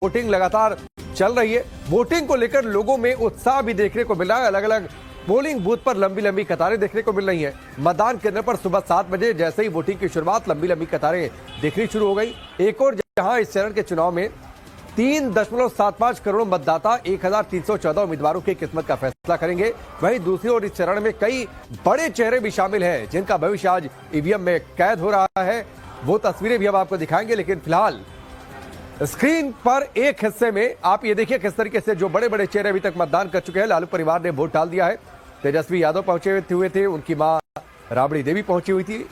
Voting लगातार चल रही है। वोटिंग को लेकर लोगों में उत्साह भी देखने को मिल रहा है। अलग अलग पोलिंग बूथ पर लंबी लंबी कतारें देखने को मिल रही हैं। मतदान केंद्र पर सुबह 7 बजे जैसे ही वोटिंग की शुरुआत, लंबी लंबी कतारें देखनी शुरू हो गई। एक और जहां इस चरण के चुनाव में 3.75 करोड़ मतदाता 1314 उम्मीदवारों की किस्मत का फैसला करेंगे, वहीं दूसरी ओर इस चरण में कई बड़े चेहरे भी शामिल हैं जिनका भविष्य आज ईवीएम में कैद हो रहा है। वो तस्वीरें भी हम आपको दिखाएंगे, लेकिन फिलहाल स्क्रीन पर एक हिस्से में आप ये देखिए किस तरीके से जो बड़े बड़े चेहरे अभी तक मतदान कर चुके हैं। लालू परिवार ने वोट डाल दिया है। तेजस्वी यादव पहुंचे हुए थे, उनकी मां राबड़ी देवी पहुंची हुई थी,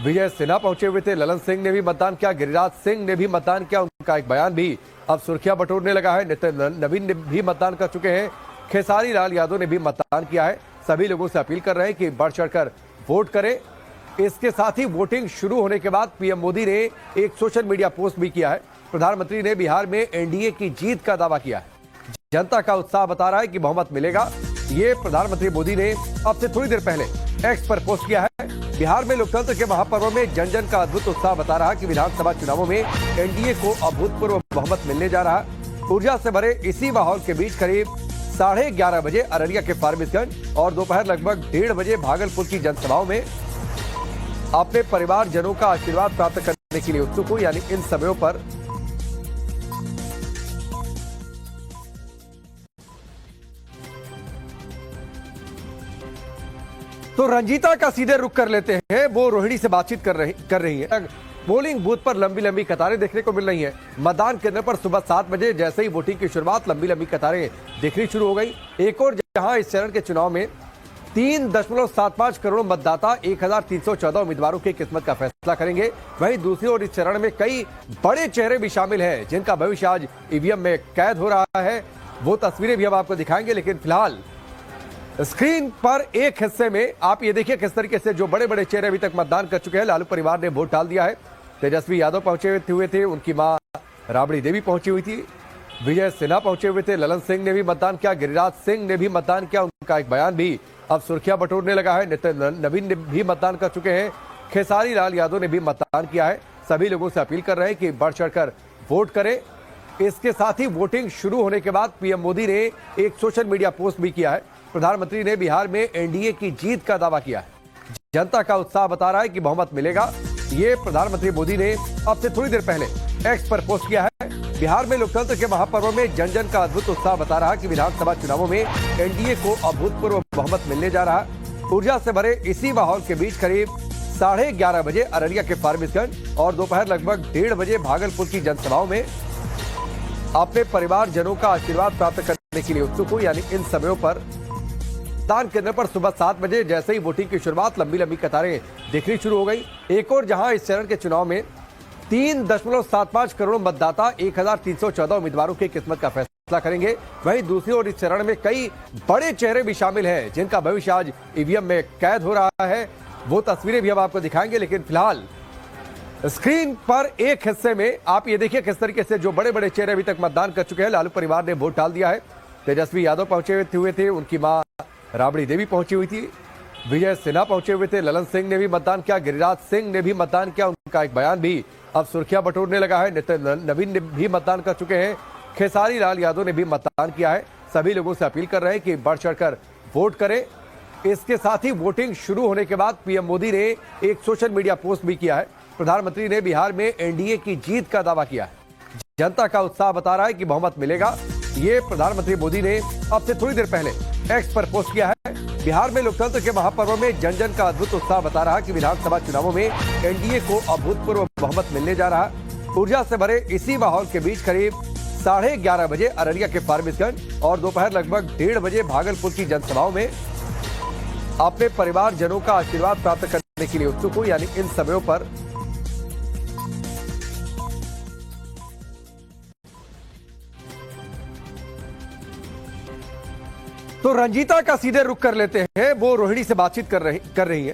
विजय सिन्हा पहुंचे हुए थे, ललन सिंह ने भी मतदान किया, गिरिराज सिंह ने भी मतदान किया। उनका एक बयान भी अब सुर्खियां बटोरने लगा है। नितिन नवीन ने भी मतदान कर चुके हैं, खेसारी लाल यादव ने भी मतदान किया है। सभी लोगों से अपील कर रहे हैं कि बढ़ चढ़कर वोट करें। इसके साथ ही वोटिंग शुरू होने के बाद पीएम मोदी ने एक सोशल मीडिया पोस्ट भी किया है। प्रधानमंत्री ने बिहार में एनडीए की जीत का दावा किया है। जनता का उत्साह बता रहा है कि बहुमत मिलेगा। ये प्रधानमंत्री मोदी ने अब से थोड़ी देर पहले एक्स पर पोस्ट किया है। बिहार में लोकतंत्र के महापर्व में जन जन का अद्भुत उत्साह बता रहा कि विधानसभा चुनावों में एनडीए को अभूतपूर्व बहुमत मिलने जा रहा है। ऊर्जा से भरे इसी माहौल के बीच करीब 11:30 बजे अररिया के फारबिसगंज और दोपहर लगभग 1:30 बजे भागलपुर की जनसभाओं में अपने परिवारजनों का आशीर्वाद प्राप्त करने के लिए उत्सुक हूं। यानी इन समयों पर तो रंजीता का सीधे रुख कर लेते हैं। वो रोहिणी से बातचीत कर रही हैं। पोलिंग बूथ पर लंबी लंबी कतारें देखने को मिल रही हैं। मतदान केंद्र पर सुबह 7 बजे जैसे ही वोटिंग की शुरुआत, लंबी लंबी कतारें देखनी शुरू हो गई। एक और जहां इस चरण के चुनाव में 3.75 करोड़ मतदाता 1314 उम्मीदवारों की किस्मत का फैसला करेंगे, वहीं दूसरी ओर इस चरण में कई बड़े चेहरे भी शामिल हैं जिनका भविष्य आज ईवीएम में कैद हो रहा है। वो तस्वीरें भी हम आपको दिखाएंगे, लेकिन फिलहाल स्क्रीन पर एक हिस्से में आप ये देखिए किस तरीके से जो बड़े बड़े चेहरे अभी तक मतदान कर चुके हैं। लालू परिवार ने वोट डाल दिया है। तेजस्वी यादव पहुंचे हुए थे, उनकी मां राबड़ी देवी पहुंची हुई थी, विजय सिन्हा पहुंचे हुए थे, ललन सिंह ने भी मतदान किया, गिरिराज सिंह ने भी मतदान किया। उनका एक बयान भी अब सुर्खियां बटोरने लगा है। नितिन नवीन ने भी मतदान कर चुके हैं, खेसारी लाल यादव ने भी मतदान किया है। सभी लोगों से अपील कर रहे हैं कि बढ़ चढ़कर वोट करें। इसके साथ ही वोटिंग शुरू होने के बाद पीएम मोदी ने एक सोशल मीडिया पोस्ट भी किया है। प्रधानमंत्री ने बिहार में एनडीए की जीत का दावा किया है। जनता का उत्साह बता रहा है कि बहुमत मिलेगा। ये प्रधानमंत्री मोदी ने अब से थोड़ी देर पहले एक्स पर पोस्ट किया है। बिहार में लोकतंत्र के महापर्व में जन जन का अद्भुत उत्साह बता रहा कि विधानसभा चुनावों में एनडीए को अभूतपूर्व बहुमत मिलने जा रहा है। ऊर्जा से भरे इसी माहौल के बीच करीब 11:30 बजे अररिया के फारबिसगंज और दोपहर लगभग 1:30 बजे भागलपुर की जनसभाओं में अपने परिवारजनों का आशीर्वाद प्राप्त करने के लिए उत्सुक हूं। यानी इन समयों पर मतदान केंद्र पर सुबह 7 बजे जैसे ही वोटिंग की शुरुआत, लंबी लंबी कतारें देखनी शुरू हो गई। एक और जहां इस चरण के चुनाव में 3.75 करोड़ मतदाता 1314 उम्मीदवारों की किस्मत का फैसला करेंगे, वहीं दूसरी ओर इस चरण में कई बड़े चेहरे भी शामिल हैं जिनका भविष्य आज ईवीएम में कैद हो रहा है। वो तस्वीरें भी हम आपको दिखाएंगे, लेकिन फिलहाल स्क्रीन पर एक हिस्से में आप ये देखिए किस तरीके से जो बड़े बड़े चेहरे अभी तक मतदान कर चुके हैं। लालू परिवार ने वोट डाल दिया है। तेजस्वी यादव पहुंचे हुए थे, उनकी मां राबड़ी देवी पहुंची हुई थी, विजय सिन्हा पहुंचे हुए थे, ललन सिंह ने भी मतदान किया, गिरिराज सिंह ने भी मतदान किया। उनका एक बयान भी अब सुर्खियां बटोरने लगा है। नितिन नवीन ने भी मतदान कर चुके हैं, खेसारी लाल यादव ने भी मतदान किया है। सभी लोगों से अपील कर रहे हैं कि बढ़ चढ़कर वोट करें। इसके साथ ही वोटिंग शुरू होने के बाद पीएम मोदी ने एक सोशल मीडिया पोस्ट भी किया है। प्रधानमंत्री ने बिहार में एनडीए की जीत का दावा किया है। जनता का उत्साह बता रहा है कि बहुमत मिलेगा। ये प्रधानमंत्री मोदी ने अब से थोड़ी देर पहले एक्स पर पोस्ट किया है। बिहार में लोकतंत्र के महापर्व में जन जन का अद्भुत उत्साह बता रहा कि विधानसभा चुनावों में एनडीए को अभूतपूर्व बहुमत मिलने जा रहा है। ऊर्जा से भरे इसी माहौल के बीच करीब 11:30 बजे अररिया के फारबिसगंज और दोपहर लगभग 1:30 बजे भागलपुर की जनसभाओं में अपने परिवारजनों का आशीर्वाद प्राप्त करने के लिए उत्सुक हूं। यानी इन समयों पर तो रंजीता का सीधे रुख कर लेते हैं। वो रोहिणी से बातचीत कर रही हैं।